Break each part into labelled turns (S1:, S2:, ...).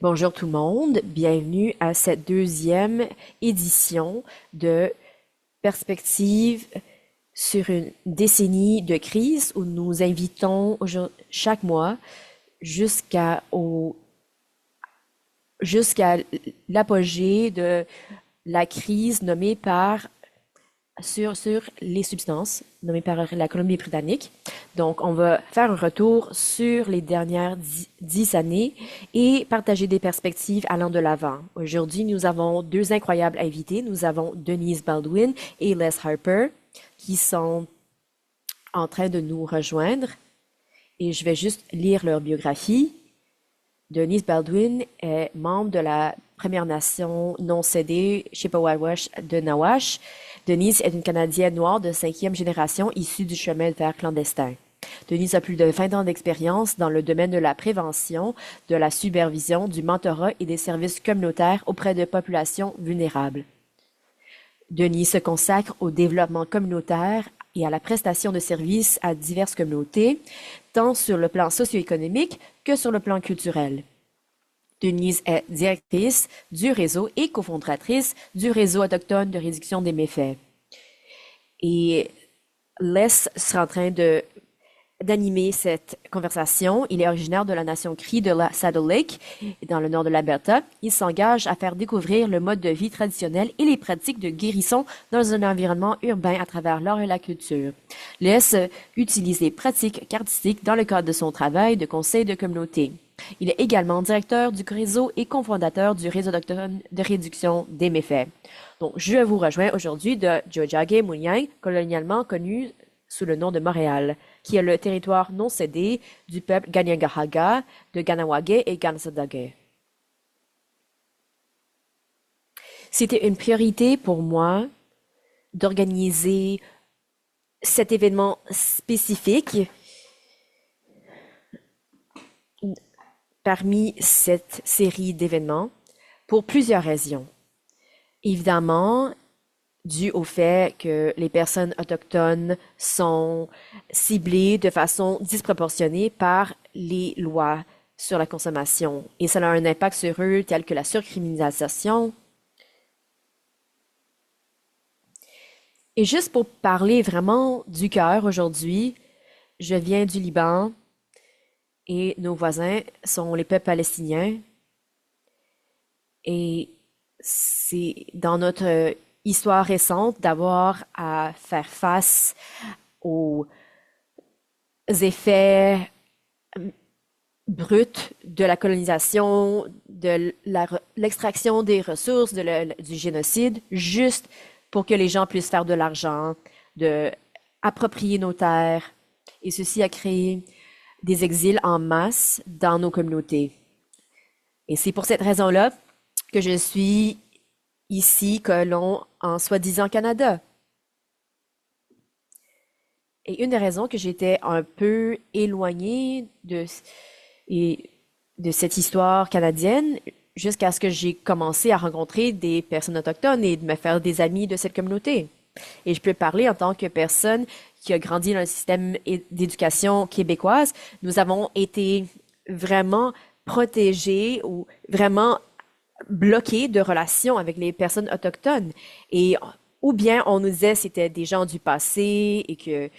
S1: Bonjour tout le monde, bienvenue à cette deuxième édition de Perspective sur une décennie de crise où nous invitons chaque mois jusqu'à jusqu'à l'apogée de la crise nommée par sur les substances nommées par la Colombie-Britannique. Donc, on va faire un retour sur les dernières 10 années et partager des perspectives allant de l'avant. Aujourd'hui, nous avons deux incroyables invités. Nous avons Denise Baldwin et Les Harper qui sont en train de nous rejoindre. Et je vais juste lire leur biographie. Denise Baldwin est membre de la Première Nation non cédée Chippewawash de Nawash. Denise est une Canadienne noire de cinquième génération issue du chemin de fer clandestin. Denise a plus de 20 ans d'expérience dans le domaine de la prévention, de la supervision, du mentorat et des services communautaires auprès de populations vulnérables. Denise se consacre au développement communautaire et à la prestation de services à diverses communautés, tant sur le plan socio-économique que sur le plan culturel. Denise est directrice du réseau et cofondatrice du réseau autochtone de réduction des méfaits. Et Les sera en train d'animer cette conversation. Il est originaire de la nation Cree de la Saddle Lake, dans le nord de l'Alberta. Il s'engage à faire découvrir le mode de vie traditionnel et les pratiques de guérison dans un environnement urbain à travers l'art et la culture. Les utilise les pratiques artistiques dans le cadre de son travail de conseil de communauté. Il est également directeur du réseau et cofondateur du réseau autochtone de réduction des méfaits. Donc, je vous rejoins aujourd'hui de Tiohtià:ke Muyang, colonialement connu sous le nom de Montréal, qui est le territoire non cédé du peuple Kanien'kehá:ka de Kahnawake et Kanesatake. C'était une priorité pour moi d'organiser cet événement spécifique parmi cette série d'événements pour plusieurs raisons. Évidemment, dû au fait que les personnes autochtones sont ciblées de façon disproportionnée par les lois sur la consommation. Et ça a un impact sur eux, tel que la surcriminalisation. Et juste pour parler vraiment du cœur aujourd'hui, je viens du Liban et nos voisins sont les peuples palestiniens. Et c'est dans notre histoire récente d'avoir à faire face aux effets bruts de la colonisation, de l'extraction des ressources, du génocide, juste pour que les gens puissent faire de l'argent, de approprier nos terres. Et ceci a créé des exils en masse dans nos communautés. Et c'est pour cette raison-là que je suis ici, colon, en soi-disant Canada. Et une des raisons que j'étais un peu éloignée de cette histoire canadienne, jusqu'à ce que j'ai commencé à rencontrer des personnes autochtones et de me faire des amis de cette communauté. Et je peux parler en tant que personne qui a grandi dans le système d'éducation québécoise. Nous avons été vraiment protégés ou vraiment bloqués de relations avec les personnes autochtones. Et ou bien on nous disait c'était des gens du passé et qu'il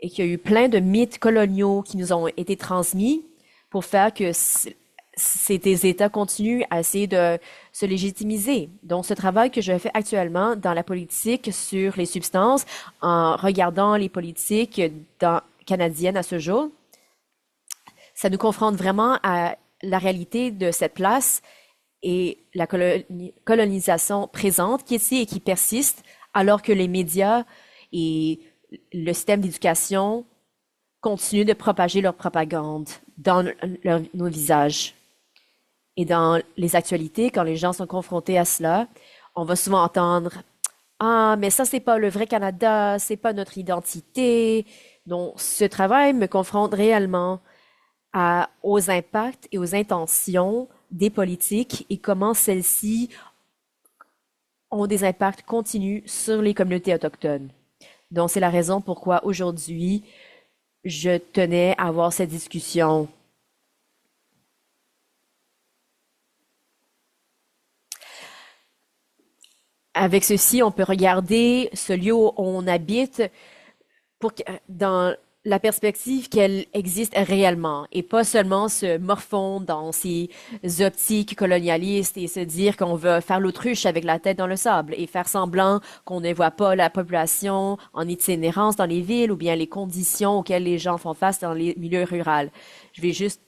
S1: y a eu plein de mythes coloniaux qui nous ont été transmis pour faire que ces États continuent à essayer de se légitimiser. Donc, ce travail que je fais actuellement dans la politique sur les substances, en regardant les politiques canadiennes à ce jour, ça nous confronte vraiment à la réalité de cette place et la colonisation présente qui est ici et qui persiste, alors que les médias et le système d'éducation continuent de propager leur propagande dans nos visages. Et dans les actualités, quand les gens sont confrontés à cela, on va souvent entendre ah, mais ça, c'est pas le vrai Canada, c'est pas notre identité. Donc, ce travail me confronte réellement aux impacts et aux intentions des politiques et comment celles-ci ont des impacts continus sur les communautés autochtones. Donc, c'est la raison pourquoi aujourd'hui, je tenais à avoir cette discussion. Avec ceci, on peut regarder ce lieu où on habite dans la perspective qu'elle existe réellement et pas seulement se morfondre dans ces optiques colonialistes et se dire qu'on veut faire l'autruche avec la tête dans le sable et faire semblant qu'on ne voit pas la population en itinérance dans les villes ou bien les conditions auxquelles les gens font face dans les milieux ruraux. Je vais juste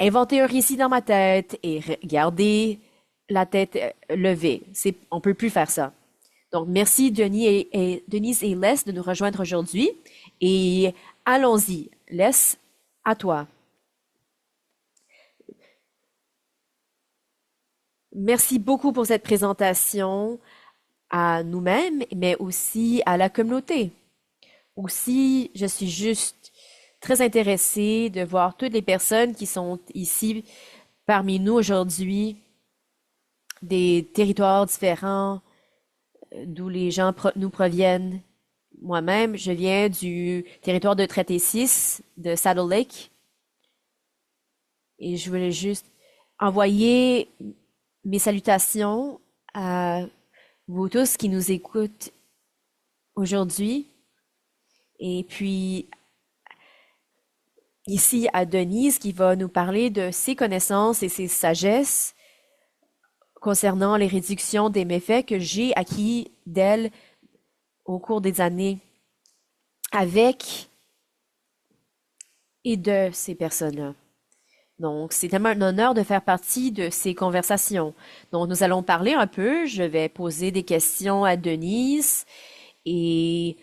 S1: inventer un récit dans ma tête et garder la tête levée. On peut plus faire ça. Donc, merci Denise et Les de nous rejoindre aujourd'hui. Et allons-y. Les, à toi. Merci beaucoup pour cette présentation à nous-mêmes, mais aussi à la communauté. Aussi, je suis juste très intéressée de voir toutes les personnes qui sont ici parmi nous aujourd'hui, des territoires différents, d'où les gens nous proviennent. Moi-même, je viens du territoire de Traité 6 de Saddle Lake et je voulais juste envoyer mes salutations à vous tous qui nous écoutent aujourd'hui. Et puis, ici à Denise qui va nous parler de ses connaissances et ses sagesses concernant les réductions des méfaits que j'ai acquis d'elle au cours des années avec et de ces personnes-là. Donc, c'est tellement un honneur de faire partie de ces conversations. Donc, nous allons parler un peu. Je vais poser des questions à Denise et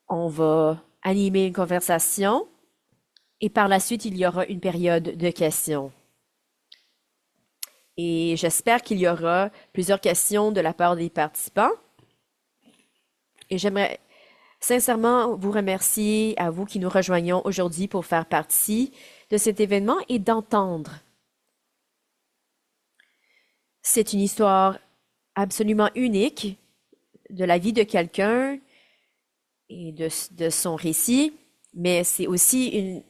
S1: on va animer une conversation. Et par la suite, il y aura une période de questions. Et j'espère qu'il y aura plusieurs questions de la part des participants. Et j'aimerais sincèrement vous remercier à vous qui nous rejoignons aujourd'hui pour faire partie de cet événement et d'entendre. C'est une histoire absolument unique de la vie de quelqu'un et de son récit, mais c'est aussi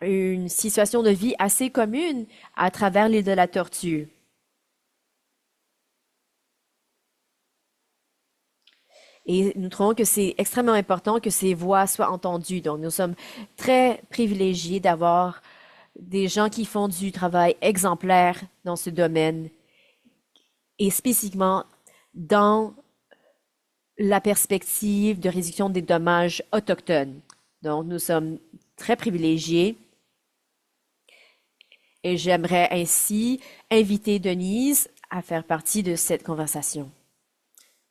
S1: une situation de vie assez commune à travers l'île de la Tortue. Et nous trouvons que c'est extrêmement important que ces voix soient entendues. Donc, nous sommes très privilégiés d'avoir des gens qui font du travail exemplaire dans ce domaine et spécifiquement dans la perspective de réduction des dommages autochtones. Donc, nous sommes très privilégiés et j'aimerais ainsi inviter Denise à faire partie de cette conversation.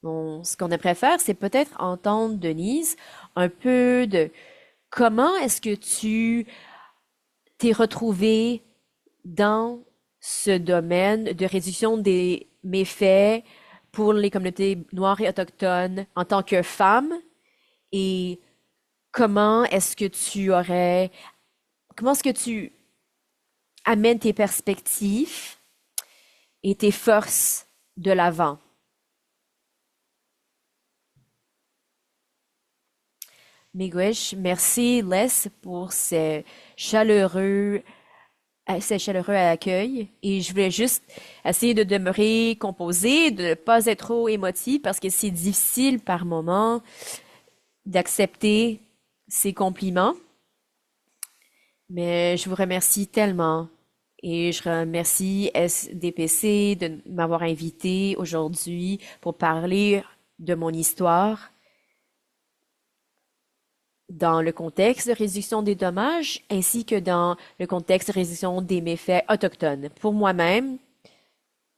S1: Bon, ce qu'on aimerait faire, c'est peut-être entendre, Denise, un peu de comment est-ce que tu t'es retrouvée dans ce domaine de réduction des méfaits pour les communautés noires et autochtones en tant que femme et comment est-ce que tu amènes tes perspectives et tes forces de l'avant. Miigwech, merci Les pour ce chaleureux accueil. Et je voulais juste essayer de demeurer composée, de ne pas être trop émotive parce que c'est difficile par moments d'accepter ces compliments. Mais je vous remercie tellement. Et je remercie SDPC de m'avoir invité aujourd'hui pour parler de mon histoire dans le contexte de réduction des dommages ainsi que dans le contexte de réduction des méfaits autochtones. Pour moi-même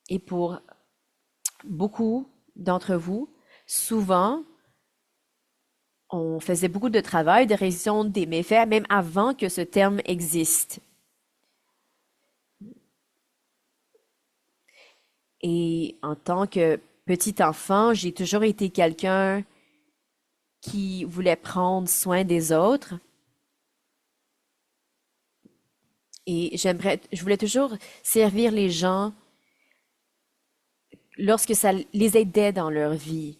S1: et pour beaucoup d'entre vous, souvent, on faisait beaucoup de travail de réduction des méfaits même avant que ce terme existe. Et en tant que petit enfant, j'ai toujours été quelqu'un qui voulait prendre soin des autres. Et je voulais toujours servir les gens lorsque ça les aidait dans leur vie.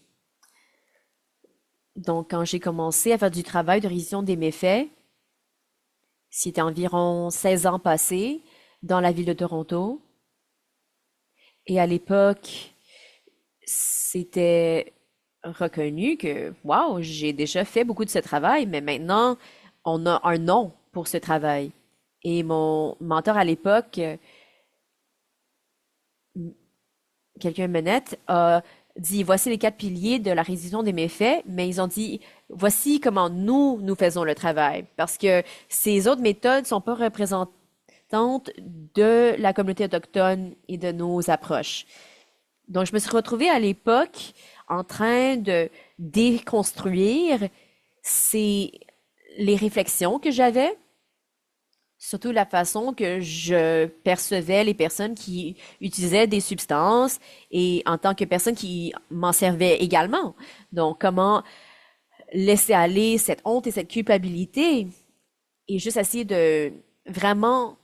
S1: Donc, quand j'ai commencé à faire du travail de révision des méfaits, c'était environ 16 ans passés dans la ville de Toronto. Et à l'époque, c'était reconnu que, waouh, j'ai déjà fait beaucoup de ce travail, mais maintenant, on a un nom pour ce travail. Et mon mentor à l'époque, quelqu'un Menette, a dit, voici les quatre piliers de la révision des méfaits, mais ils ont dit, voici comment nous faisons le travail. Parce que ces autres méthodes sont pas représentantes de la communauté autochtone et de nos approches. Donc, je me suis retrouvée à l'époque en train de déconstruire ces, les réflexions que j'avais, surtout la façon que je percevais les personnes qui utilisaient des substances et en tant que personne qui m'en servait également. Donc, comment laisser aller cette honte et cette culpabilité et juste essayer de vraiment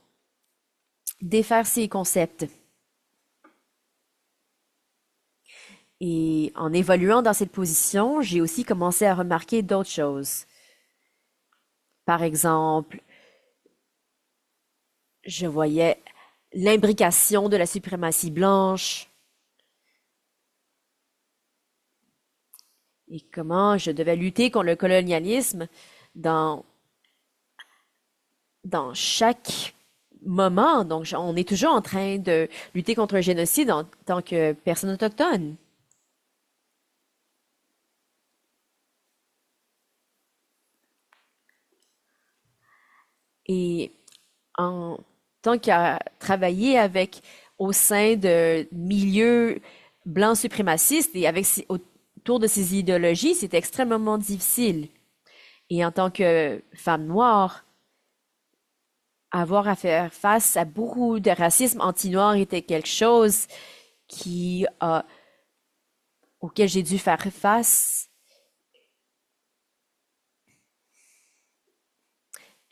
S1: défaire ces concepts. Et en évoluant dans cette position, j'ai aussi commencé à remarquer d'autres choses. Par exemple, je voyais l'imbrication de la suprématie blanche et comment je devais lutter contre le colonialisme dans, dans chaque moment. Donc, on est toujours en train de lutter contre le génocide en tant que personne autochtone. Et en tant qu'à travailler avec au sein de milieux blancs suprémacistes et avec autour de ces idéologies, c'est extrêmement difficile. Et en tant que femme noire, avoir à faire face à beaucoup de racisme anti-noir était quelque chose qui auquel j'ai dû faire face.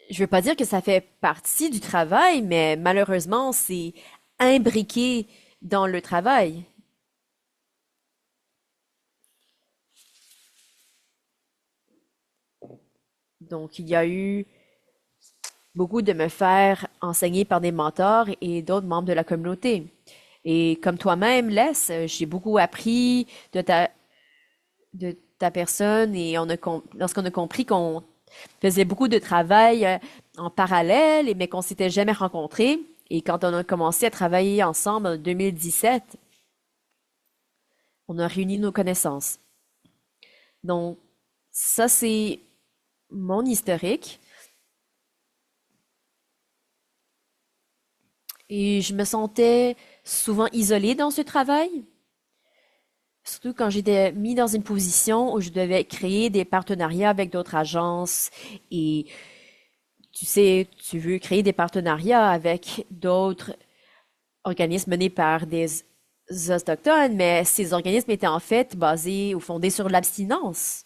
S1: Je veux pas dire que ça fait partie du travail, mais malheureusement, c'est imbriqué dans le travail. Donc, il y a eu beaucoup de me faire enseigner par des mentors et d'autres membres de la communauté. Et comme toi-même, Les, j'ai beaucoup appris de ta personne et lorsqu'on a compris qu'on faisait beaucoup de travail en parallèle, mais qu'on s'était jamais rencontrés. Et quand on a commencé à travailler ensemble en 2017, on a réuni nos connaissances. Donc, ça, c'est mon historique. Et je me sentais souvent isolée dans ce travail, surtout quand j'étais mis dans une position où je devais créer des partenariats avec d'autres agences et tu sais, tu veux créer des partenariats avec d'autres organismes menés par des autochtones, mais ces organismes étaient en fait basés ou fondés sur l'abstinence.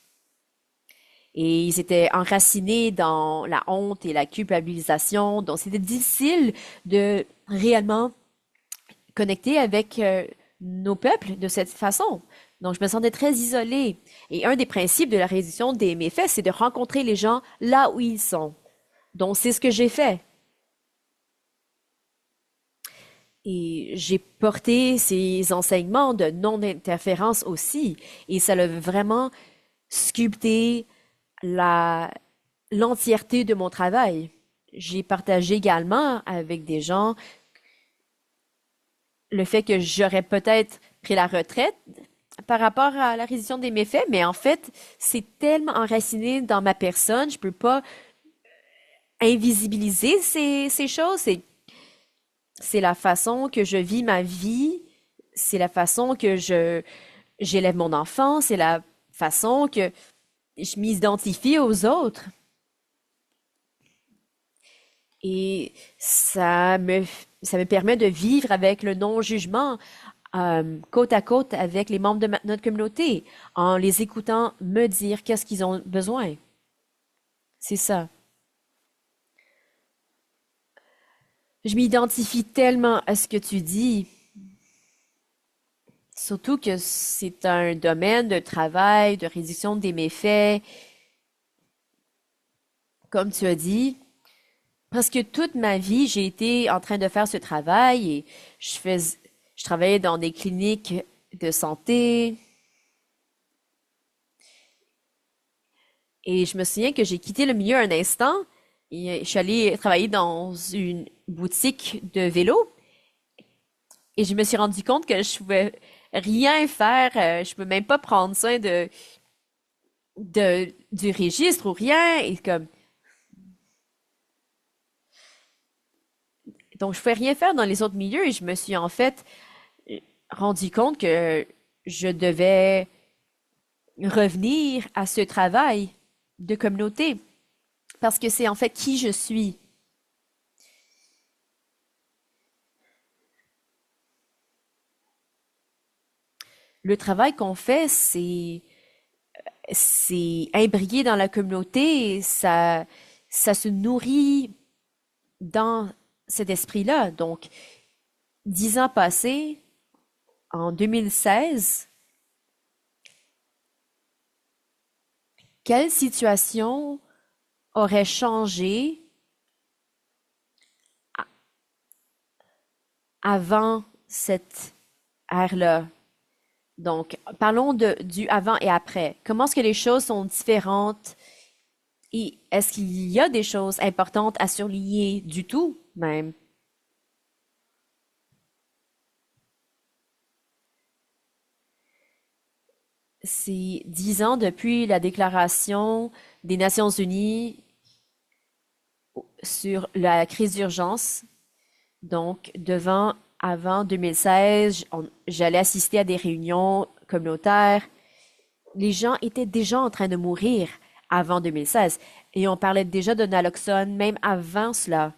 S1: Et ils étaient enracinés dans la honte et la culpabilisation, donc c'était difficile de réellement connecter avec nos peuples de cette façon. Donc, je me sentais très isolée. Et un des principes de la réduction des méfaits, c'est de rencontrer les gens là où ils sont. Donc, c'est ce que j'ai fait. Et j'ai porté ces enseignements de non-interférence aussi. Et ça a vraiment sculpté la, l'entièreté de mon travail. J'ai partagé également avec des gens le fait que j'aurais peut-être pris la retraite par rapport à la révision des méfaits, mais en fait, c'est tellement enraciné dans ma personne, je peux pas invisibiliser ces choses. C'est la façon que je vis ma vie, c'est la façon que j'élève mon enfant, c'est la façon que je m'identifie aux autres. Et ça me permet de vivre avec le non-jugement, côte à côte avec les membres de notre communauté, en les écoutant me dire qu'est-ce qu'ils ont besoin. C'est ça. Je m'identifie tellement à ce que tu dis, surtout que c'est un domaine de travail, de réduction des méfaits, comme tu as dit. Presque toute ma vie, j'ai été en train de faire ce travail et je travaillais dans des cliniques de santé. Et je me souviens que j'ai quitté le milieu un instant et je suis allée travailler dans une boutique de vélo et je me suis rendu compte que je pouvais rien faire, je peux même pas prendre soin du registre ou rien et comme donc je pouvais rien faire dans les autres milieux et je me suis en fait rendu compte que je devais revenir à ce travail de communauté parce que c'est en fait qui je suis. Le travail qu'on fait, c'est imbriqué dans la communauté, et ça se nourrit dans cet esprit-là. Donc, 10 ans passés, en 2016, quelle situation aurait changé avant cette ère-là? Donc, parlons du avant et après. Comment est-ce que les choses sont différentes et est-ce qu'il y a des choses importantes à surligner du tout, même? C'est 10 ans depuis la déclaration des Nations Unies sur la crise d'urgence. Donc, avant 2016, j'allais assister à des réunions communautaires. Les gens étaient déjà en train de mourir avant 2016 et on parlait déjà de naloxone même avant cela.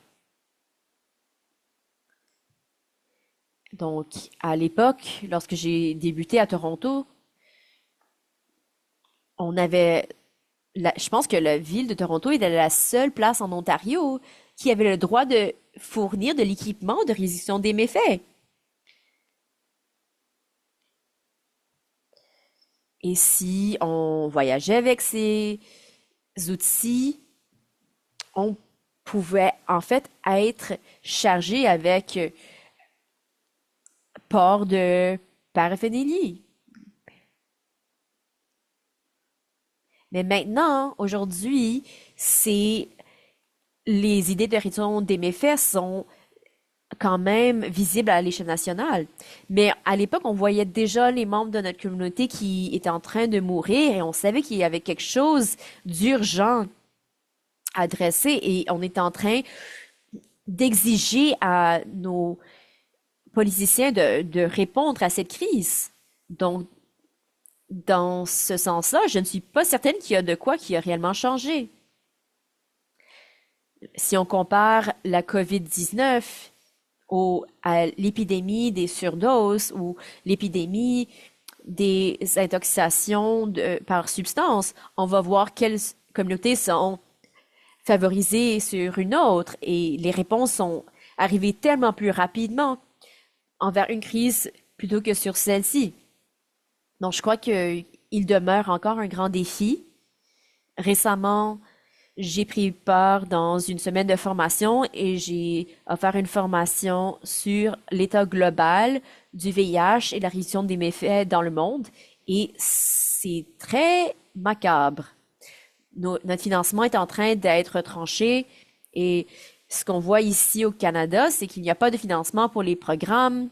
S1: Donc, à l'époque, lorsque j'ai débuté à Toronto, on avait, je pense que la ville de Toronto était la seule place en Ontario qui avait le droit de fournir de l'équipement de réduction des méfaits. Et si on voyageait avec ces outils, on pouvait en fait être chargé avec port de paraphernalie. Mais maintenant, aujourd'hui, c'est les idées de réduction des méfaits sont quand même visibles à l'échelle nationale. Mais à l'époque, on voyait déjà les membres de notre communauté qui étaient en train de mourir et on savait qu'il y avait quelque chose d'urgent à adresser et on était en train d'exiger à nos politiciens de répondre à cette crise. Donc, dans ce sens-là, je ne suis pas certaine qu'il y a de quoi qui a réellement changé. Si on compare la COVID-19 à l'épidémie des surdoses ou l'épidémie des intoxications par substance, on va voir quelles communautés sont favorisées sur une autre et les réponses sont arrivées tellement plus rapidement envers une crise plutôt que sur celle-ci. Donc, je crois qu'il demeure encore un grand défi. Récemment, j'ai pris part dans une semaine de formation et j'ai offert une formation sur l'état global du VIH et la réduction des méfaits dans le monde. Et c'est très macabre. Notre financement est en train d'être tranché et ce qu'on voit ici au Canada, c'est qu'il n'y a pas de financement pour les programmes.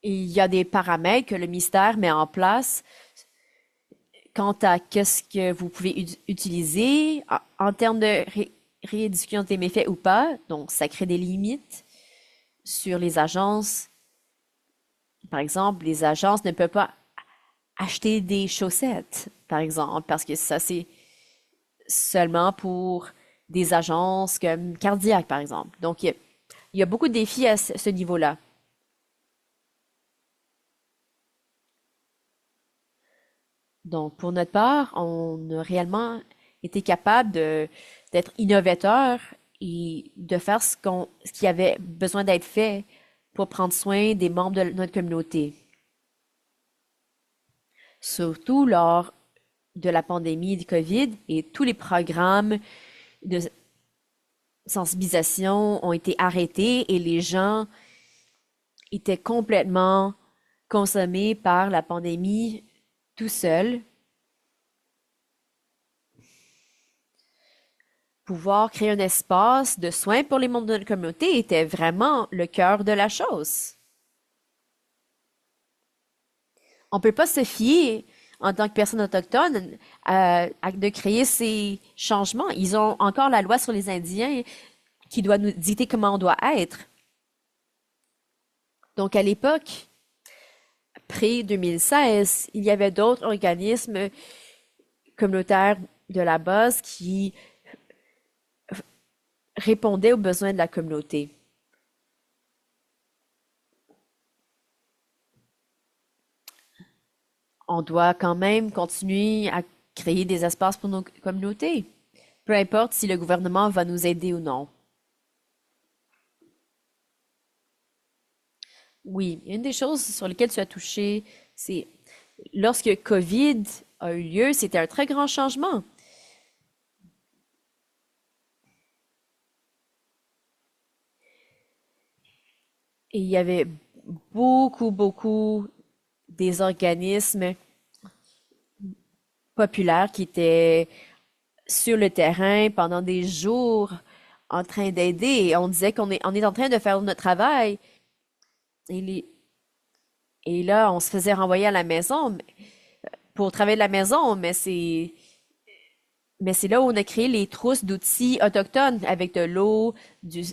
S1: Il y a des paramètres que le ministère met en place quant à qu'est-ce que vous pouvez utiliser en termes de rééducation des méfaits ou pas. Donc, ça crée des limites sur les agences. Par exemple, les agences ne peuvent pas acheter des chaussettes, par exemple, parce que ça, c'est seulement pour des agences comme Cardiac, par exemple. Donc, il y a beaucoup de défis à ce niveau-là. Donc, pour notre part, on a réellement été capable d'être innovateur et de faire ce qui avait besoin d'être fait pour prendre soin des membres de notre communauté. Surtout lors de la pandémie du COVID et tous les programmes de sensibilisation ont été arrêtés et les gens était complètement consommé par la pandémie tout seul. Pouvoir créer un espace de soins pour les membres de notre communauté était vraiment le cœur de la chose. On peut pas se fier en tant que personne autochtone de créer ces changements. Ils ont encore la loi sur les Indiens qui doit nous dicter comment on doit être. Donc à l'époque, pré-2016, il y avait d'autres organismes communautaires de la base qui répondaient aux besoins de la communauté. On doit quand même continuer à créer des espaces pour nos communautés, peu importe si le gouvernement va nous aider ou non. Oui, une des choses sur lesquelles tu as touché, c'est lorsque COVID a eu lieu, c'était un très grand changement. Et il y avait beaucoup des organismes populaires qui étaient sur le terrain pendant des jours en train d'aider. Et on disait on est en train de faire notre travail. Et, et là, on se faisait renvoyer à la maison pour travailler de la maison, mais c'est là où on a créé les trousses d'outils autochtones avec de l'eau, des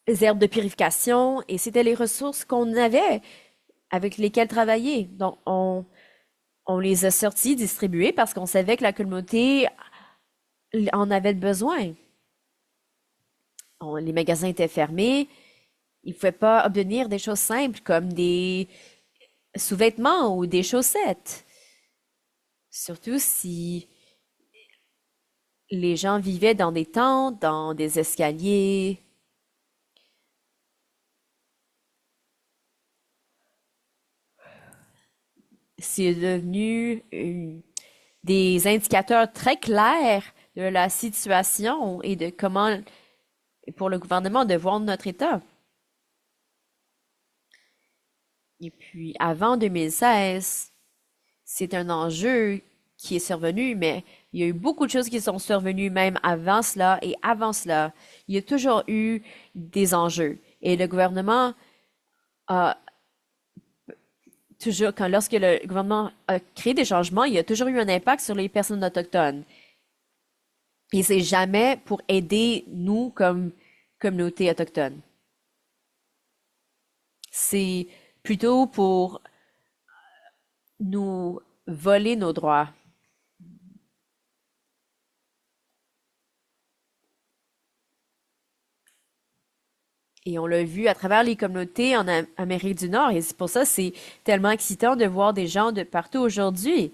S1: herbes de purification, et c'était les ressources qu'on avait avec lesquelles travailler. Donc, on les a sortis, distribués parce qu'on savait que la communauté en avait besoin. Les magasins étaient fermés. Ils ne pouvaient pas obtenir des choses simples comme des sous-vêtements ou des chaussettes. Surtout si les gens vivaient dans des tentes, dans des escaliers. C'est devenu des indicateurs très clairs de la situation et de comment, pour le gouvernement, de voir notre État. Et puis, avant 2016, c'est un enjeu qui est survenu, mais il y a eu beaucoup de choses qui sont survenues même avant cela et avant cela. Il y a toujours eu des enjeux. Et le gouvernement a toujours, lorsque le gouvernement a créé des changements, il y a toujours eu un impact sur les personnes autochtones. Et c'est jamais pour aider nous comme communauté autochtone. C'est plutôt pour nous voler nos droits. Et on l'a vu à travers les communautés en Amérique du Nord. Et c'est pour ça que c'est tellement excitant de voir des gens de partout aujourd'hui.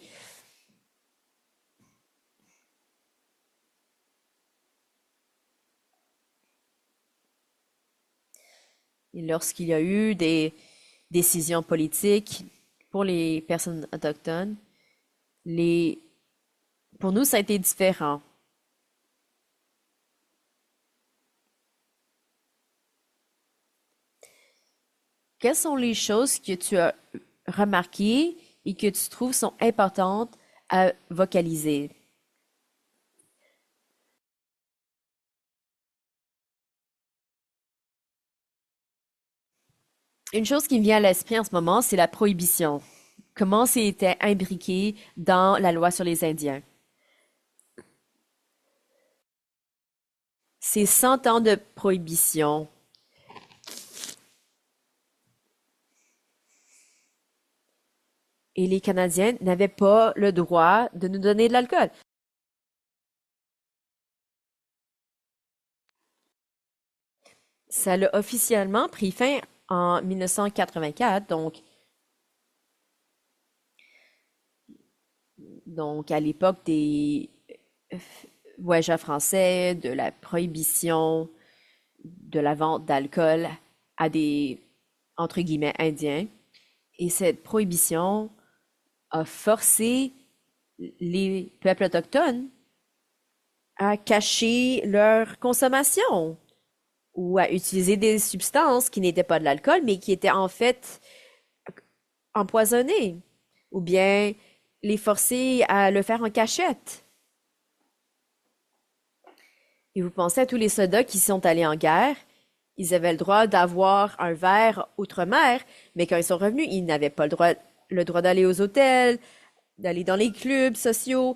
S1: Et lorsqu'il y a eu des décisions politiques pour les personnes autochtones, les... pour nous, ça a été différent. Quelles sont les choses que tu as remarquées et que tu trouves sont importantes à vocaliser? Une chose qui me vient à l'esprit en ce moment, c'est la prohibition. Comment c'était imbriqué dans la loi sur les Indiens. Ces 100 ans de prohibition. Et les Canadiens n'avaient pas le droit de nous donner de l'alcool. Ça l'a officiellement pris fin en 1984, donc à l'époque des voyageurs français, de la prohibition de la vente d'alcool à des, entre guillemets, Indiens. Et cette prohibition a forcé les peuples autochtones à cacher leur consommation ou à utiliser des substances qui n'étaient pas de l'alcool, mais qui étaient en fait empoisonnées, ou bien les forcer à le faire en cachette. Et vous pensez à tous les soldats qui sont allés en guerre, ils avaient le droit d'avoir un verre outre-mer, mais quand ils sont revenus, ils n'avaient pas le droit d'aller aux hôtels, d'aller dans les clubs sociaux,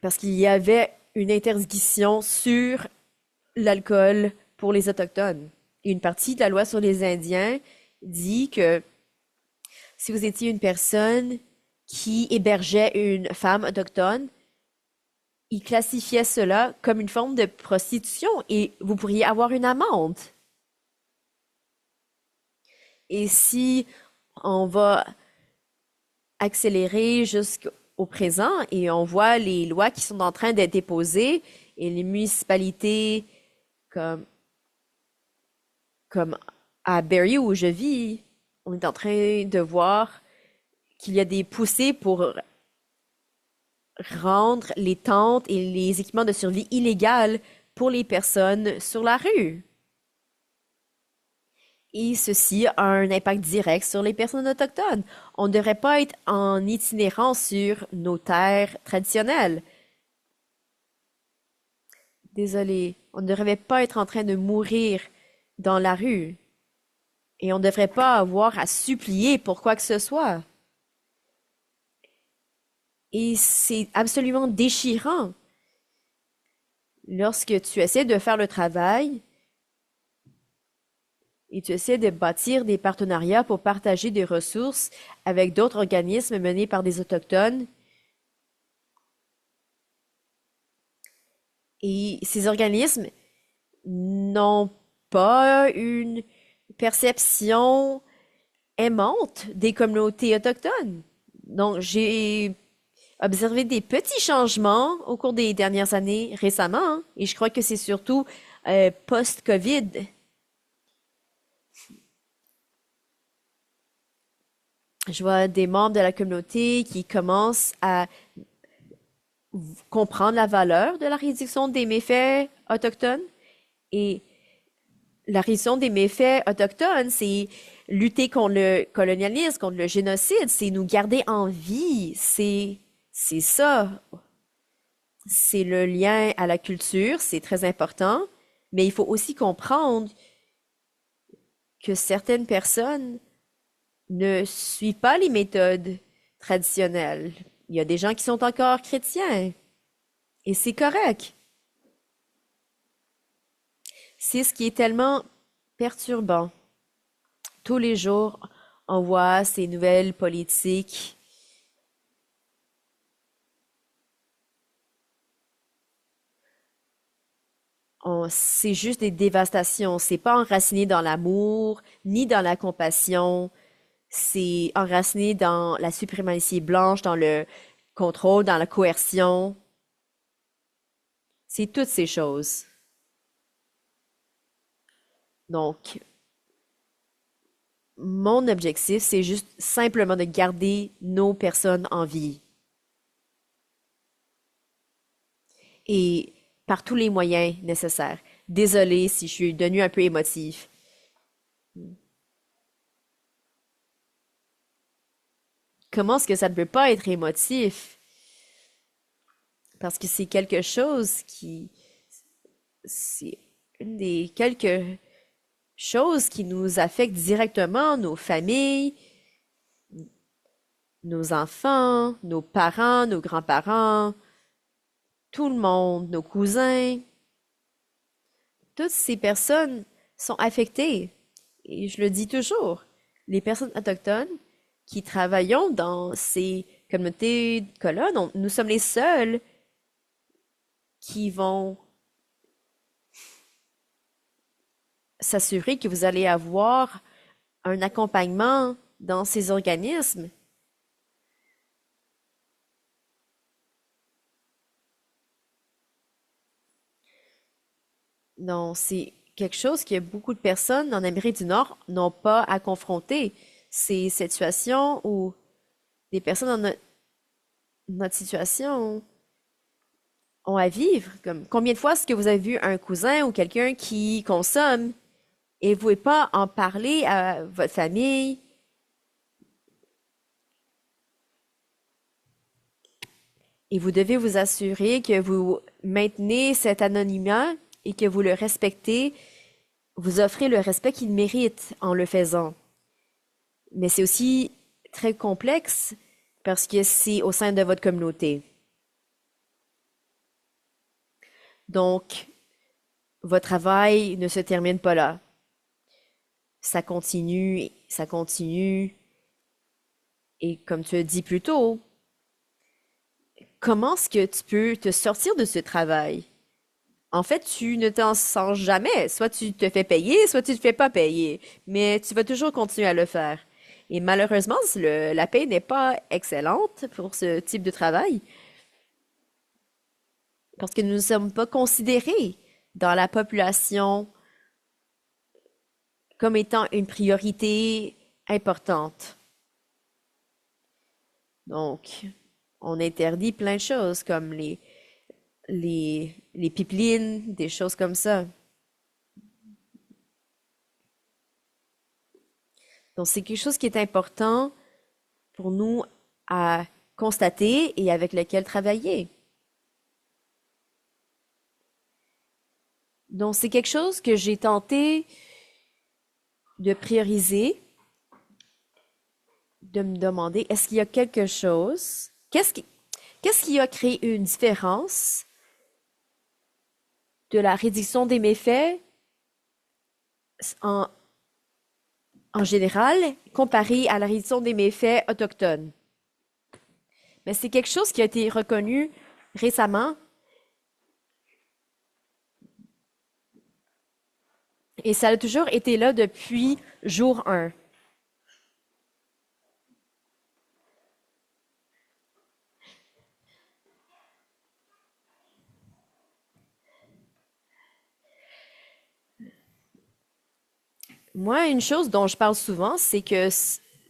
S1: parce qu'il y avait une interdiction sur l'alcool pour les Autochtones. Et une partie de la loi sur les Indiens dit que si vous étiez une personne qui hébergeait une femme autochtone, il classifiait cela comme une forme de prostitution et vous pourriez avoir une amende. Et si on va accélérer jusqu'au présent et on voit les lois qui sont en train d'être déposées et les municipalités comme, comme à Barrie où je vis, on est en train de voir qu'il y a des poussées pour rendre les tentes et les équipements de survie illégaux pour les personnes sur la rue. Et ceci a un impact direct sur les personnes autochtones. On ne devrait pas être en itinérance sur nos terres traditionnelles. Désolé, on ne devrait pas être en train de mourir dans la rue. Et on ne devrait pas avoir à supplier pour quoi que ce soit. Et c'est absolument déchirant. Lorsque tu essaies de faire le travail et tu essaies de bâtir des partenariats pour partager des ressources avec d'autres organismes menés par des Autochtones, et ces organismes n'ont pas une perception aimante des communautés autochtones. Donc, j'ai observé des petits changements au cours des dernières années récemment, hein, et je crois que c'est surtout post-COVID. Je vois des membres de la communauté qui commencent à comprendre la valeur de la réduction des méfaits autochtones. Et la réduction des méfaits autochtones, c'est lutter contre le colonialisme, contre le génocide, c'est nous garder en vie, c'est ça. C'est le lien à la culture, c'est très important, mais il faut aussi comprendre que certaines personnes ne suivent pas les méthodes traditionnelles. Il y a des gens qui sont encore chrétiens, et c'est correct. C'est ce qui est tellement perturbant. Tous les jours, on voit ces nouvelles politiques. C'est juste des dévastations. C'est pas enraciné dans l'amour, ni dans la compassion. C'est enraciné dans la suprématie blanche, dans le contrôle, dans la coercion. C'est toutes ces choses. Donc, mon objectif, c'est juste simplement de garder nos personnes en vie. Et par tous les moyens nécessaires. Désolée si je suis devenue un peu émotive. Comment est-ce que ça ne peut pas être émotif? Parce que c'est quelque chose qui, c'est une des quelques choses qui nous affectent directement, nos familles, nos enfants, nos parents, nos grands-parents, tout le monde, nos cousins. Toutes ces personnes sont affectées. Et je le dis toujours, les personnes autochtones qui travaillons dans ces communautés de colonnes, nous sommes les seuls qui vont s'assurer que vous allez avoir un accompagnement dans ces organismes. Non, c'est quelque chose que beaucoup de personnes en Amérique du Nord n'ont pas à confronter. C'est cette situation où des personnes dans notre situation ont à vivre. Comme combien de fois est-ce que vous avez vu un cousin ou quelqu'un qui consomme et vous pouvez pas en parler à votre famille? Et vous devez vous assurer que vous maintenez cet anonymat et que vous le respectez, vous offrez le respect qu'il mérite en le faisant. Mais c'est aussi très complexe parce que c'est au sein de votre communauté. Donc, votre travail ne se termine pas là. Ça continue, ça continue. Et comme tu as dit plus tôt, comment est-ce que tu peux te sortir de ce travail? En fait, tu ne t'en sors jamais. Soit tu te fais payer, soit tu te fais pas payer. Mais tu vas toujours continuer à le faire. Et malheureusement, la paie n'est pas excellente pour ce type de travail parce que nous ne sommes pas considérés dans la population comme étant une priorité importante. Donc, on interdit plein de choses comme les pipelines, des choses comme ça. Donc, c'est quelque chose qui est important pour nous à constater et avec lequel travailler. Donc, c'est quelque chose que j'ai tenté de prioriser, de me demander, est-ce qu'il y a quelque chose, qu'est-ce qui a créé une différence de la réduction des méfaits en, en général comparé à la réduction des méfaits autochtones? Mais c'est quelque chose qui a été reconnu récemment et ça a toujours été là depuis jour 1. Moi, une chose dont je parle souvent, c'est que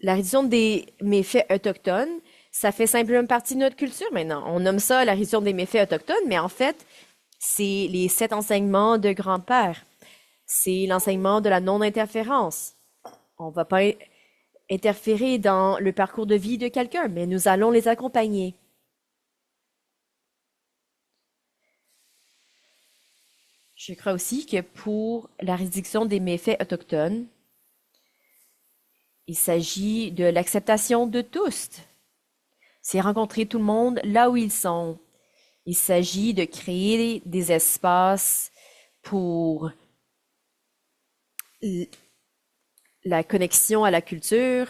S1: la réduction des méfaits autochtones, ça fait simplement partie de notre culture maintenant. On nomme ça la réduction des méfaits autochtones, mais en fait, c'est les 7 enseignements de grand-père. C'est l'enseignement de la non-interférence. On va pas interférer dans le parcours de vie de quelqu'un, mais nous allons les accompagner. Je crois aussi que pour la réduction des méfaits autochtones, il s'agit de l'acceptation de tous. C'est rencontrer tout le monde là où ils sont. Il s'agit de créer des espaces pour la connexion à la culture.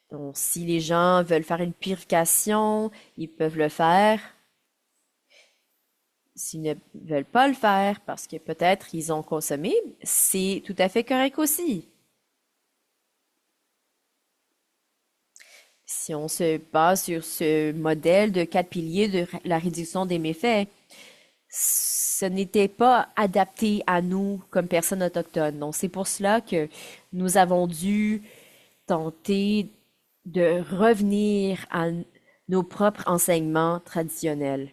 S1: Donc, si les gens veulent faire une purification, ils peuvent le faire. S'ils ne veulent pas le faire parce que peut-être ils ont consommé, c'est tout à fait correct aussi. Si on se base sur ce modèle de 4 piliers de la réduction des méfaits, ce n'était pas adapté à nous comme personnes autochtones. Donc, c'est pour cela que nous avons dû tenter de revenir à nos propres enseignements traditionnels.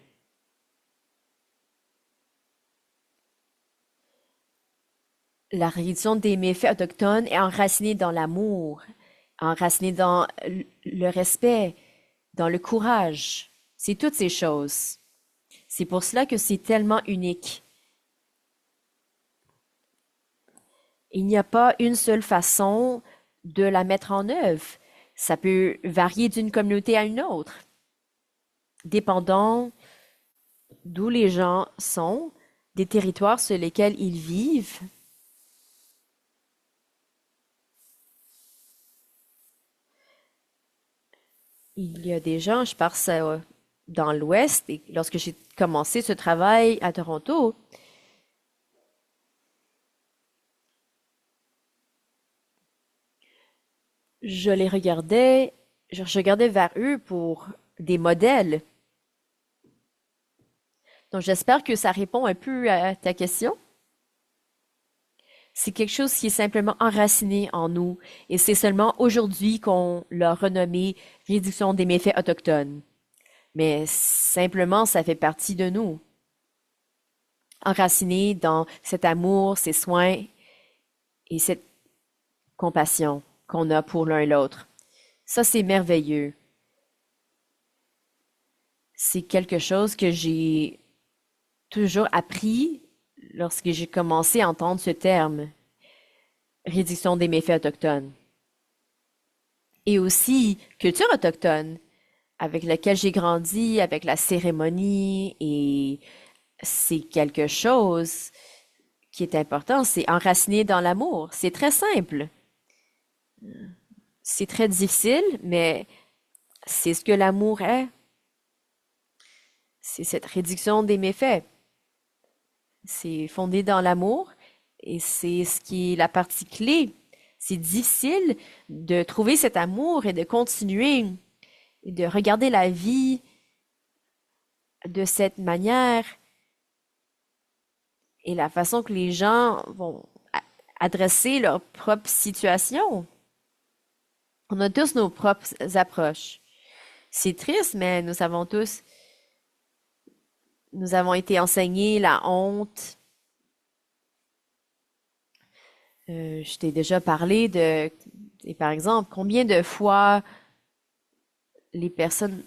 S1: La réduction des méfaits autochtones est enracinée dans l'amour, enracinée dans le respect, dans le courage. C'est toutes ces choses. C'est pour cela que c'est tellement unique. Il n'y a pas une seule façon de la mettre en œuvre. Ça peut varier d'une communauté à une autre, dépendant d'où les gens sont, des territoires sur lesquels ils vivent. Il y a des gens, je pense, dans l'Ouest, et lorsque j'ai commencé ce travail à Toronto, je les regardais, je regardais vers eux pour des modèles. Donc j'espère que ça répond un peu à ta question. C'est quelque chose qui est simplement enraciné en nous, et c'est seulement aujourd'hui qu'on l'a renommé réduction des méfaits autochtones. mais simplement ça fait partie de nous, enraciné dans cet amour, ces soins et cette compassion qu'on a pour l'un et l'autre. Ça, c'est merveilleux. C'est quelque chose que j'ai toujours appris lorsque j'ai commencé à entendre ce terme, réduction des méfaits autochtones. Et aussi culture autochtone, avec laquelle j'ai grandi, avec la cérémonie, et c'est quelque chose qui est important, c'est enraciné dans l'amour. C'est très simple, c'est très difficile, mais c'est ce que l'amour est. C'est cette réduction des méfaits. C'est fondé dans l'amour et c'est ce qui est la partie clé. C'est difficile de trouver cet amour et de continuer et de regarder la vie de cette manière et la façon que les gens vont adresser leur propre situation. On a tous nos propres approches. C'est triste, mais nous avons été enseignés la honte. Je t'ai déjà parlé et par exemple, combien de fois les personnes,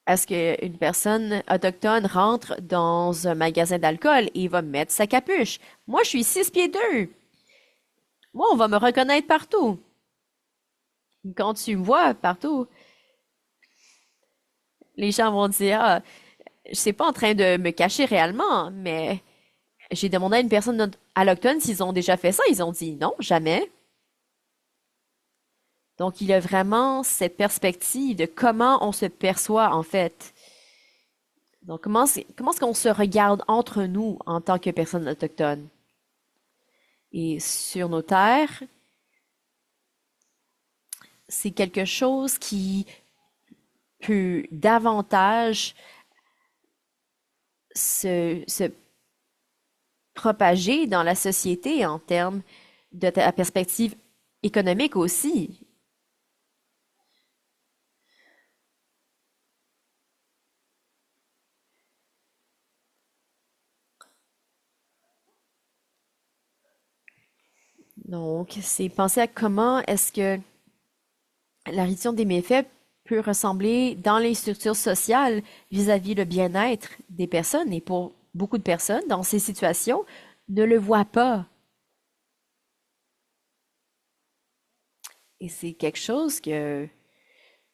S1: est-ce qu'une personne autochtone rentre dans un magasin d'alcool et va mettre sa capuche? Moi, je suis 6 pieds 2. Moi, on va me reconnaître partout. Quand tu me vois partout, les gens vont dire, ah, je suis pas en train de me cacher réellement, mais j'ai demandé à une personne autochtone s'ils ont déjà fait ça. Ils ont dit non, jamais. Donc, il y a vraiment cette perspective de comment on se perçoit en fait. Donc, comment est-ce qu'on se regarde entre nous en tant que personnes autochtones? Et sur nos terres, c'est quelque chose qui peut davantage se propager dans la société en termes de la perspective économique aussi. Donc, c'est penser à comment est-ce que la réduction des méfaits peut ressembler dans les structures sociales vis-à-vis le bien-être des personnes. Et pour beaucoup de personnes, dans ces situations, ne le voient pas. Et c'est quelque chose que,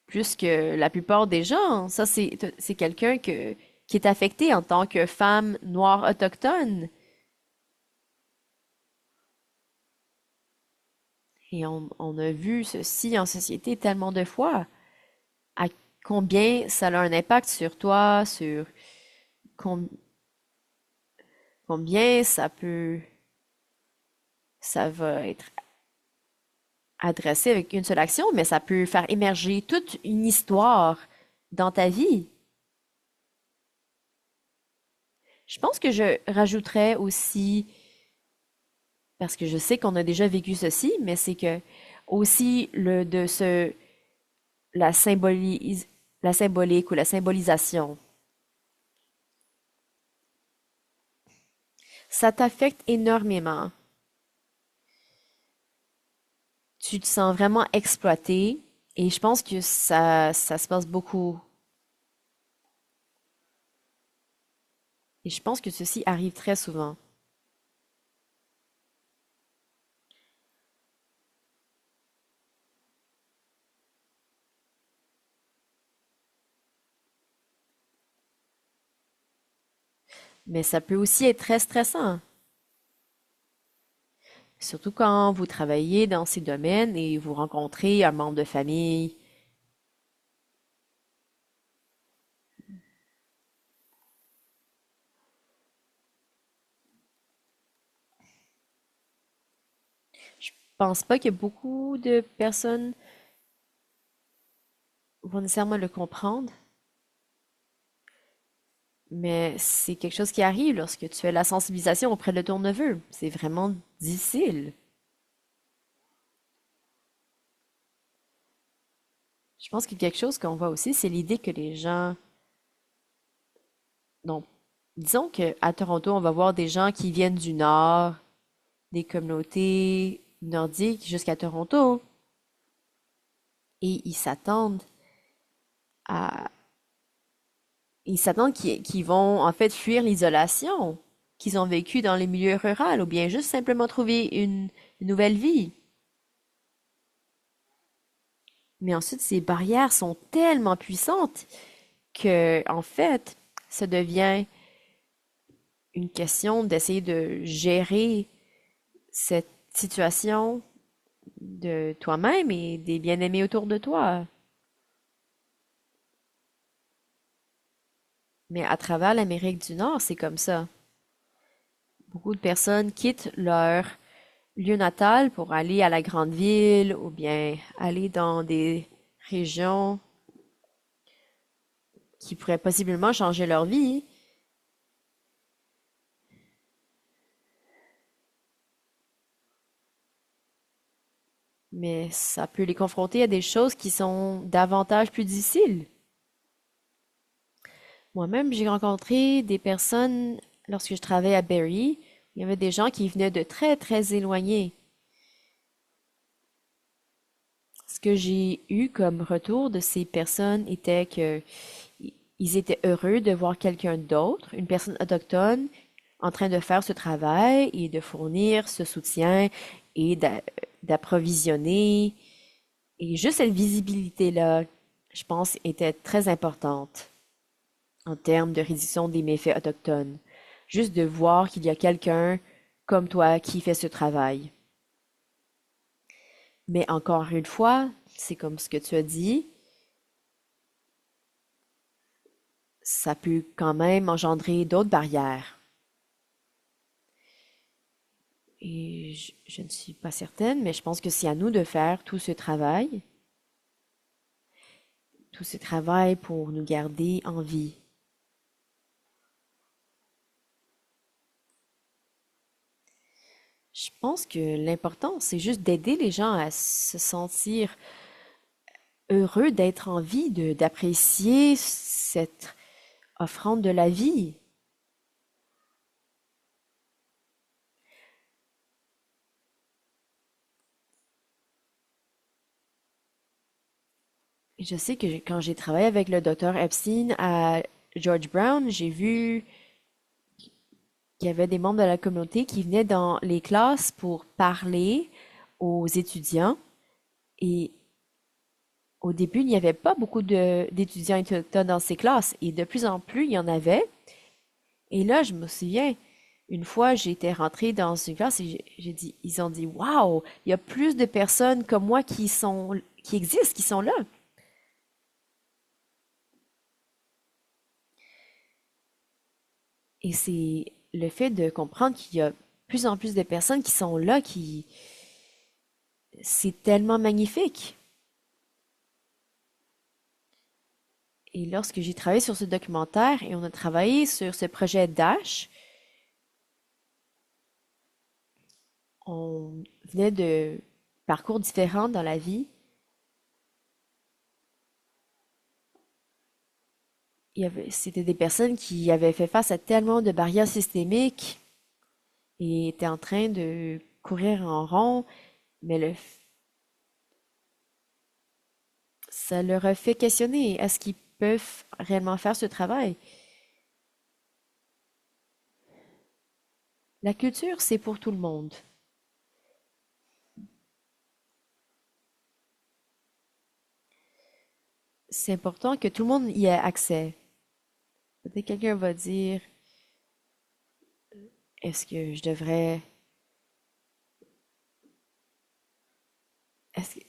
S1: plus que la plupart des gens, ça c'est quelqu'un qui est affecté en tant que femme noire autochtone. Et on a vu ceci en société tellement de fois. À combien ça a un impact sur toi, sur com- combien ça va être adressé avec une seule action, mais ça peut faire émerger toute une histoire dans ta vie. Je pense que je rajouterais aussi, parce que je sais qu'on a déjà vécu ceci, mais c'est que aussi la la symbolique ou la symbolisation, ça t'affecte énormément. Tu te sens vraiment exploité et je pense que ça se passe beaucoup. Et je pense que ceci arrive très souvent. Mais ça peut aussi être très stressant, surtout quand vous travaillez dans ces domaines et vous rencontrez un membre de famille. Je pense pas que beaucoup de personnes vont nécessairement le comprendre, mais c'est quelque chose qui arrive lorsque tu fais la sensibilisation auprès de ton neveu. C'est vraiment difficile. Je pense que quelque chose qu'on voit aussi, c'est l'idée que les gens, non, disons qu'à Toronto, on va voir des gens qui viennent du Nord, des communautés nordiques jusqu'à Toronto, et à, ils s'attendent qu'ils vont en fait fuir l'isolation qu'ils ont vécue dans les milieux ruraux, ou bien juste simplement trouver une nouvelle vie. Mais ensuite, ces barrières sont tellement puissantes que, en fait, ça devient une question d'essayer de gérer cette situation de toi-même et des bien-aimés autour de toi. Mais à travers l'Amérique du Nord, c'est comme ça. Beaucoup de personnes quittent leur lieu natal pour aller à la grande ville ou bien aller dans des régions qui pourraient possiblement changer leur vie. Mais ça peut les confronter à des choses qui sont davantage plus difficiles. Moi-même, j'ai rencontré des personnes lorsque je travaillais à Barrie. Il y avait des gens qui venaient de très, très éloignés. Ce que j'ai eu comme retour de ces personnes était que ils étaient heureux de voir quelqu'un d'autre, une personne autochtone, en train de faire ce travail et de fournir ce soutien et d'approvisionner. Et juste cette visibilité-là, je pense, était très importante en termes de réduction des méfaits autochtones. Juste de voir qu'il y a quelqu'un comme toi qui fait ce travail. Mais encore une fois, c'est comme ce que tu as dit, ça peut quand même engendrer d'autres barrières. Et je ne suis pas certaine, mais je pense que c'est à nous de faire tout ce travail pour nous garder en vie. Je pense que l'important, c'est juste d'aider les gens à se sentir heureux d'être en vie, d'apprécier cette offrande de la vie. Et je sais que quand j'ai travaillé avec le docteur Epstein à George Brown, j'ai vu qu'il y avait des membres de la communauté qui venaient dans les classes pour parler aux étudiants. Et au début, il n'y avait pas beaucoup d'étudiants autochtones dans ces classes. Et de plus en plus, il y en avait. Et là, je me souviens, une fois, j'étais rentrée dans une classe et j'ai dit, ils ont dit, waouh, il y a plus de personnes comme moi qui existent, qui sont là. Et c'est le fait de comprendre qu'il y a plus en plus de personnes qui sont là, c'est tellement magnifique. Et lorsque j'ai travaillé sur ce documentaire et on a travaillé sur ce projet Dash, on venait de parcours différents dans la vie. C'était des personnes qui avaient fait face à tellement de barrières systémiques et étaient en train de courir en rond, mais ça leur a fait questionner, est-ce qu'ils peuvent réellement faire ce travail? La culture, c'est pour tout le monde. C'est important que tout le monde y ait accès. Peut-être quelqu'un va dire, est-ce que je devrais, est-ce,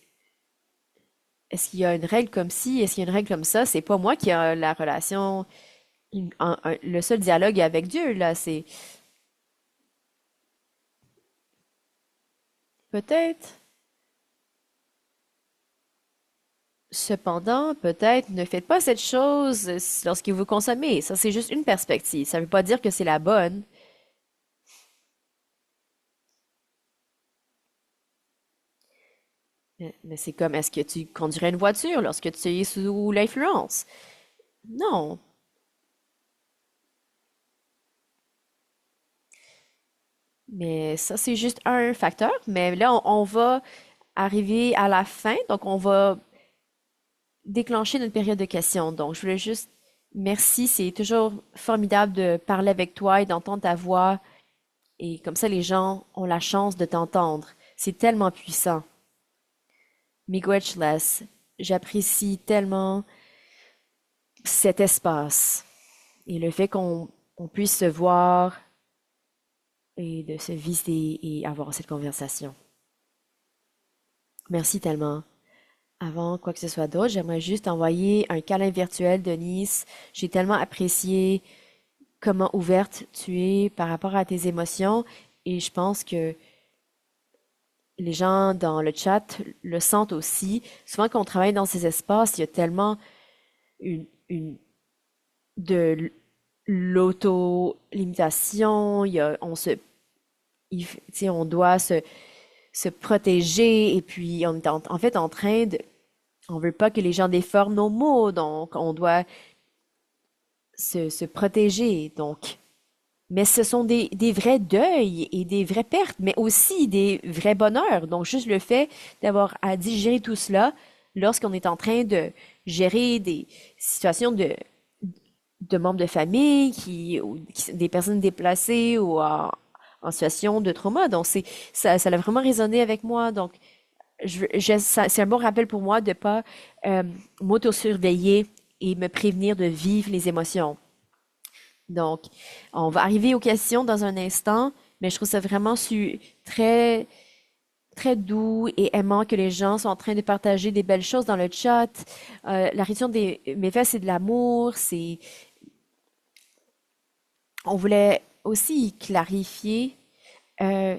S1: est-ce qu'il y a une règle comme ci, est-ce qu'il y a une règle comme ça? C'est pas moi qui a la relation, le seul dialogue est avec Dieu, là, c'est peut-être. Cependant, peut-être ne faites pas cette chose lorsque vous consommez. Ça, c'est juste une perspective. Ça ne veut pas dire que c'est la bonne. Mais c'est comme, est-ce que tu conduirais une voiture lorsque tu es sous l'influence? Non. Mais ça, c'est juste un facteur. Mais là, on va arriver à la fin, donc on va déclencher notre période de questions. Donc, je voulais juste, merci, c'est toujours formidable de parler avec toi et d'entendre ta voix. Et comme ça, les gens ont la chance de t'entendre. C'est tellement puissant. Miigwech, j'apprécie tellement cet espace et le fait qu'on puisse se voir et de se visiter et avoir cette conversation. Merci tellement. Avant quoi que ce soit d'autre, j'aimerais juste envoyer un câlin virtuel, Denise. J'ai tellement apprécié comment ouverte tu es par rapport à tes émotions et je pense que les gens dans le chat le sentent aussi. Souvent, quand on travaille dans ces espaces, il y a tellement une de l'auto-limitation, tu sais, on doit se protéger et puis on est en fait en train de, on veut pas que les gens déforment nos mots, donc on doit se protéger. Donc, mais ce sont des vrais deuils et des vraies pertes, mais aussi des vrais bonheurs. Donc, juste le fait d'avoir à digérer tout cela lorsqu'on est en train de gérer des situations de membres de famille, des personnes déplacées ou en situation de trauma. Donc, ça a vraiment résonné avec moi. Donc, c'est un bon rappel pour moi de pas m'auto-surveiller et me prévenir de vivre les émotions. Donc, on va arriver aux questions dans un instant, mais je trouve ça vraiment très, très doux et aimant que les gens sont en train de partager des belles choses dans le chat. La réduction des méfaits, c'est de l'amour, on voulait aussi clarifier euh,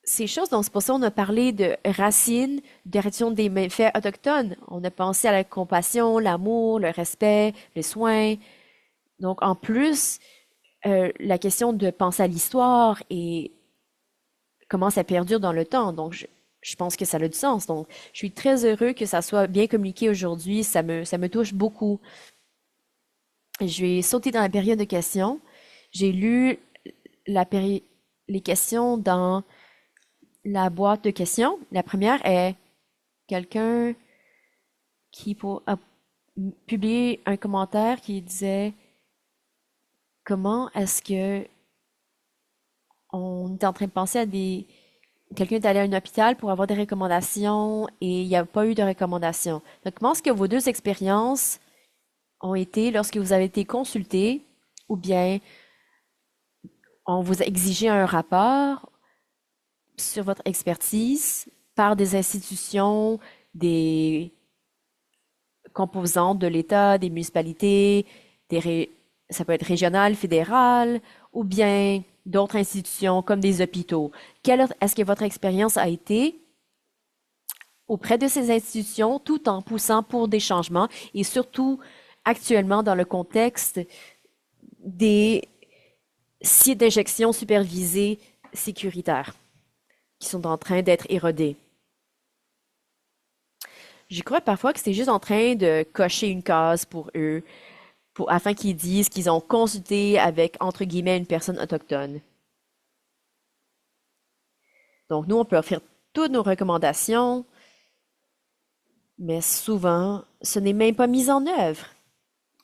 S1: ces choses. Donc, c'est pour ça qu'on a parlé de racines, de réduction des méfaits autochtones. On a pensé à la compassion, l'amour, le respect, le soin. Donc, en plus, la question de penser à l'histoire et comment ça perdure dans le temps. Donc, je pense que ça a du sens. Donc, je suis très heureux que ça soit bien communiqué aujourd'hui. Ça me touche beaucoup. Je vais sauter dans la période de questions. J'ai lu les questions dans la boîte de questions. La première est quelqu'un a publié un commentaire qui disait comment est-ce que on est en train de penser à quelqu'un est allé à un hôpital pour avoir des recommandations et il n'y a pas eu de recommandations. Donc, comment est-ce que vos deux expériences ont été lorsque vous avez été consulté ou bien on vous a exigé un rapport sur votre expertise par des institutions, des composantes de l'État, des municipalités, ça peut être régional, fédéral, ou bien d'autres institutions comme des hôpitaux. Quelle est-ce que votre expérience a été auprès de ces institutions tout en poussant pour des changements et surtout actuellement dans le contexte des sites d'injection supervisés sécuritaires qui sont en train d'être érodés? Je crois parfois que c'est juste en train de cocher une case pour eux, afin qu'ils disent qu'ils ont consulté avec, entre guillemets, une personne autochtone. Donc, nous, on peut offrir toutes nos recommandations, mais souvent, ce n'est même pas mis en œuvre.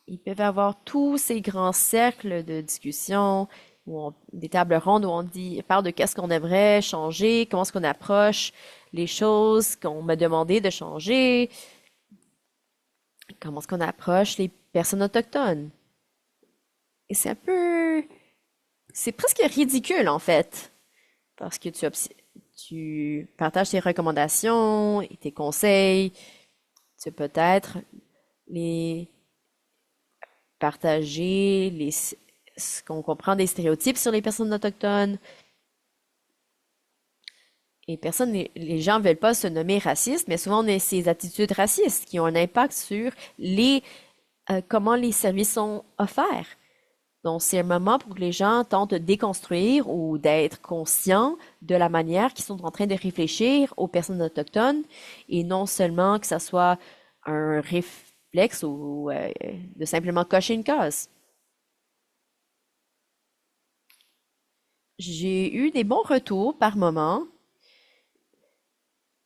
S1: Ils peuvent avoir tous ces grands cercles de discussion, des tables rondes où parle de qu'est-ce qu'on aimerait changer, comment est-ce qu'on approche les choses qu'on m'a demandé de changer, comment est-ce qu'on approche les personnes autochtones. Et c'est presque ridicule en fait, parce que tu partages tes recommandations et tes conseils, tu peux peut-être les partager, ce qu'on comprend des stéréotypes sur les personnes autochtones. Et les gens veulent pas se nommer racistes, mais souvent on a ces attitudes racistes qui ont un impact sur comment les services sont offerts. Donc, c'est un moment pour que les gens tentent de déconstruire ou d'être conscients de la manière qu'ils sont en train de réfléchir aux personnes autochtones et non seulement que ça soit un réflexe ou de simplement cocher une case. J'ai eu des bons retours par moment,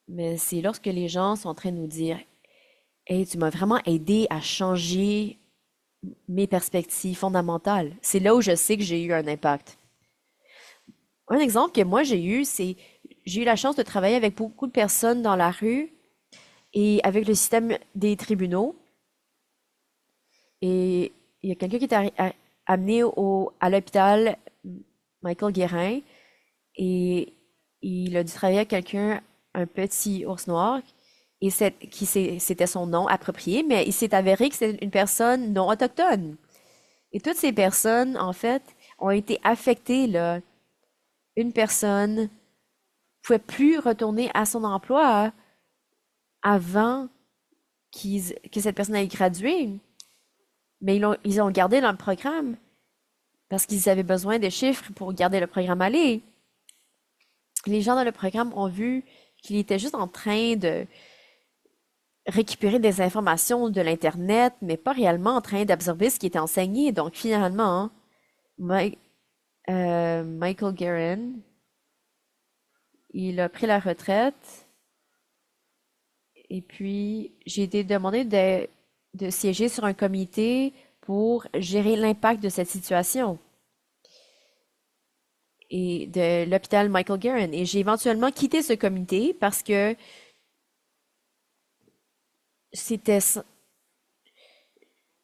S1: mais c'est lorsque les gens sont en train de nous dire, Hey, tu m'as vraiment aidé à changer mes perspectives fondamentales. C'est là où je sais que j'ai eu un impact. Un exemple que moi j'ai eu, c'est j'ai eu la chance de travailler avec beaucoup de personnes dans la rue et avec le système des tribunaux. Et il y a quelqu'un qui est amené à l'hôpital, Michael Guérin, et il a dû travailler avec quelqu'un, un petit ours noir, et c'était son nom approprié, mais il s'est avéré que c'était une personne non autochtone. Et toutes ces personnes, en fait, ont été affectées, là. Une personne pouvait plus retourner à son emploi avant que cette personne ait gradué, mais ils ont gardé dans le programme parce qu'ils avaient besoin de chiffres pour garder le programme aller. Les gens dans le programme ont vu qu'il était juste en train de récupérer des informations de l'Internet, mais pas réellement en train d'absorber ce qui était enseigné. Donc finalement, Michael Guerin, il a pris la retraite et puis j'ai été demandé de siéger sur un comité pour gérer l'impact de cette situation et de l'hôpital Michael Guerin. Et j'ai éventuellement quitté ce comité parce que c'était,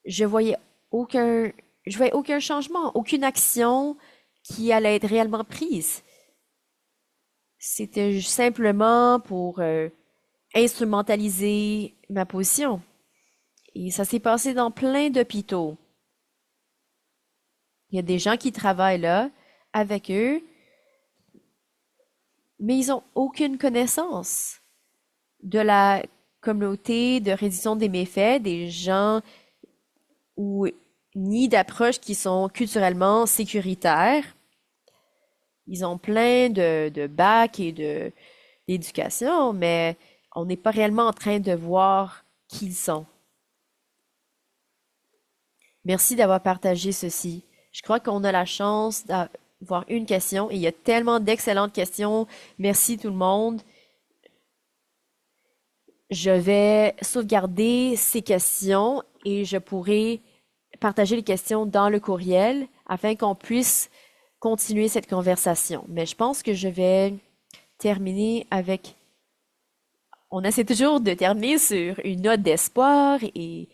S1: je voyais aucun, je voyais aucun changement, aucune action qui allait être réellement prise. C'était simplement pour instrumentaliser ma position. Et ça s'est passé dans plein d'hôpitaux. Il y a des gens qui travaillent là avec eux, mais ils ont aucune connaissance de la communauté de réduction des méfaits, des gens ou ni d'approches qui sont culturellement sécuritaires. Ils ont plein de bacs et d'éducation, mais on n'est pas réellement en train de voir qui ils sont. Merci d'avoir partagé ceci. Je crois qu'on a la chance d'avoir une question et il y a tellement d'excellentes questions. Merci tout le monde. Je vais sauvegarder ces questions et je pourrai partager les questions dans le courriel afin qu'on puisse continuer cette conversation. Mais je pense que je vais terminer avec... On essaie toujours de terminer sur une note d'espoir et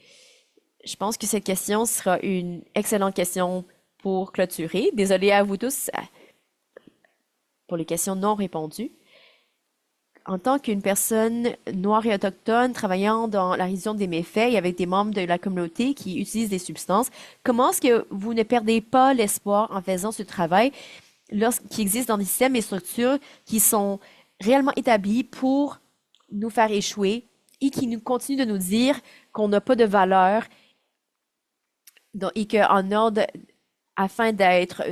S1: je pense que cette question sera une excellente question pour clôturer. Désolée à vous tous pour les questions non répondues. En tant qu'une personne noire et autochtone travaillant dans la région des méfaits et avec des membres de la communauté qui utilisent des substances, comment est-ce que vous ne perdez pas l'espoir en faisant ce travail lorsqu'il existe dans des systèmes et structures qui sont réellement établis pour nous faire échouer et qui nous continuent de nous dire qu'on n'a pas de valeur et qu'en ordre, afin d'être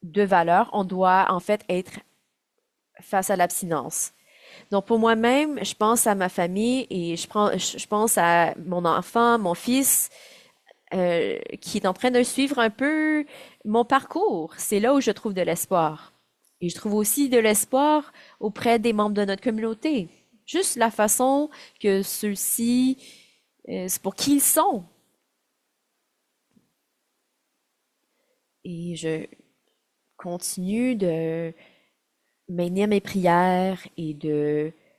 S1: de valeur, on doit en fait être face à l'abstinence. Donc pour moi-même, je pense à ma famille et je pense à mon enfant, mon fils, qui est en train de suivre un peu mon parcours. C'est là où je trouve de l'espoir. Et je trouve aussi de l'espoir auprès des membres de notre communauté. Juste la façon que ceux-ci, c'est pour qui ils sont. Et je continue de maintenir mes prières et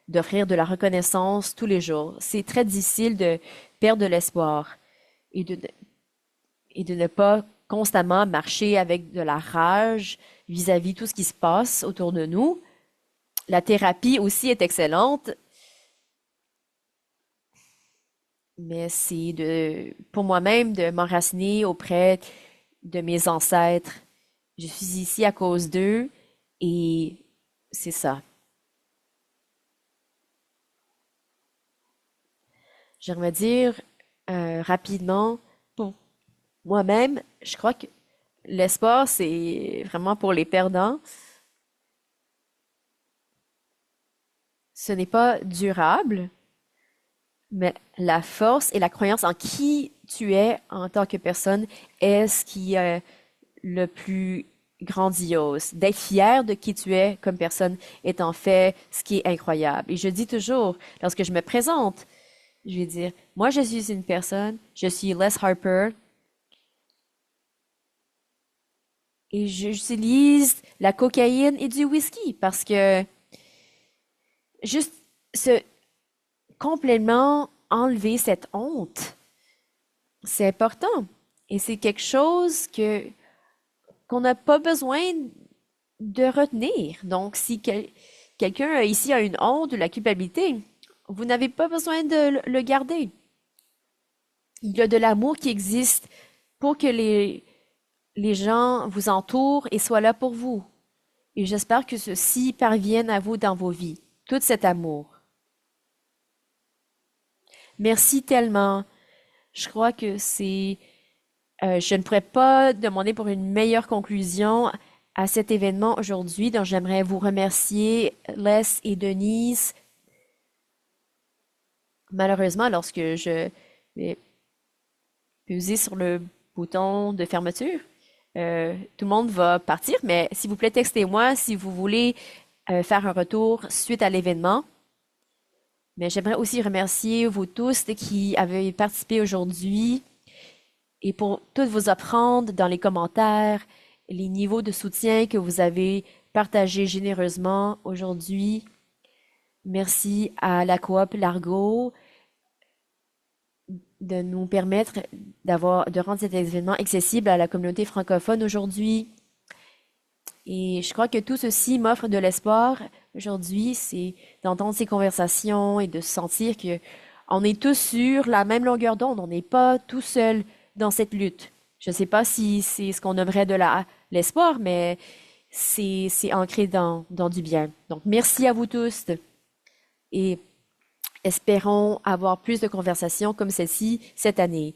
S1: d'offrir de la reconnaissance tous les jours. C'est très difficile de perdre de l'espoir et de ne pas constamment marcher avec de la rage vis-à-vis tout ce qui se passe autour de nous. La thérapie aussi est excellente, mais c'est pour moi-même de m'enraciner auprès de mes ancêtres. Je suis ici à cause d'eux et c'est ça. J'aimerais dire rapidement, pour moi-même, je crois que l'espoir, c'est vraiment pour les perdants. Ce n'est pas durable, mais la force et la croyance en qui tu es en tant que personne est ce qui est le plus grandiose. D'être fier de qui tu es comme personne est en fait ce qui est incroyable. Et je dis toujours, lorsque je me présente, je vais dire, moi je suis une personne, je suis Les Harper et j'utilise la cocaïne et du whisky parce que juste se complètement enlever cette honte, c'est important. Et c'est quelque chose qu'on n'a pas besoin de retenir. Donc, si quelqu'un ici a une honte ou la culpabilité, vous n'avez pas besoin de le garder. Il y a de l'amour qui existe pour que les gens vous entourent et soient là pour vous. Et j'espère que ceci parvienne à vous dans vos vies. Tout cet amour. Merci tellement. Je crois que je ne pourrais pas demander pour une meilleure conclusion à cet événement aujourd'hui. Donc, j'aimerais vous remercier, Les et Denise. Malheureusement, lorsque je vais peser sur le bouton de fermeture, tout le monde va partir. Mais s'il vous plaît, textez-moi si vous voulez faire un retour suite à l'événement. Mais j'aimerais aussi remercier vous tous qui avez participé aujourd'hui et pour toutes vos offrandes dans les commentaires, les niveaux de soutien que vous avez partagés généreusement aujourd'hui. Merci à la Coop Largo de nous permettre de rendre cet événement accessible à la communauté francophone aujourd'hui. Et je crois que tout ceci m'offre de l'espoir aujourd'hui, c'est d'entendre ces conversations et de sentir que on est tous sur la même longueur d'onde, on n'est pas tout seul dans cette lutte. Je ne sais pas si c'est ce qu'on nommerait de l'espoir, mais c'est ancré dans du bien. Donc, merci à vous tous et espérons avoir plus de conversations comme celle-ci cette année.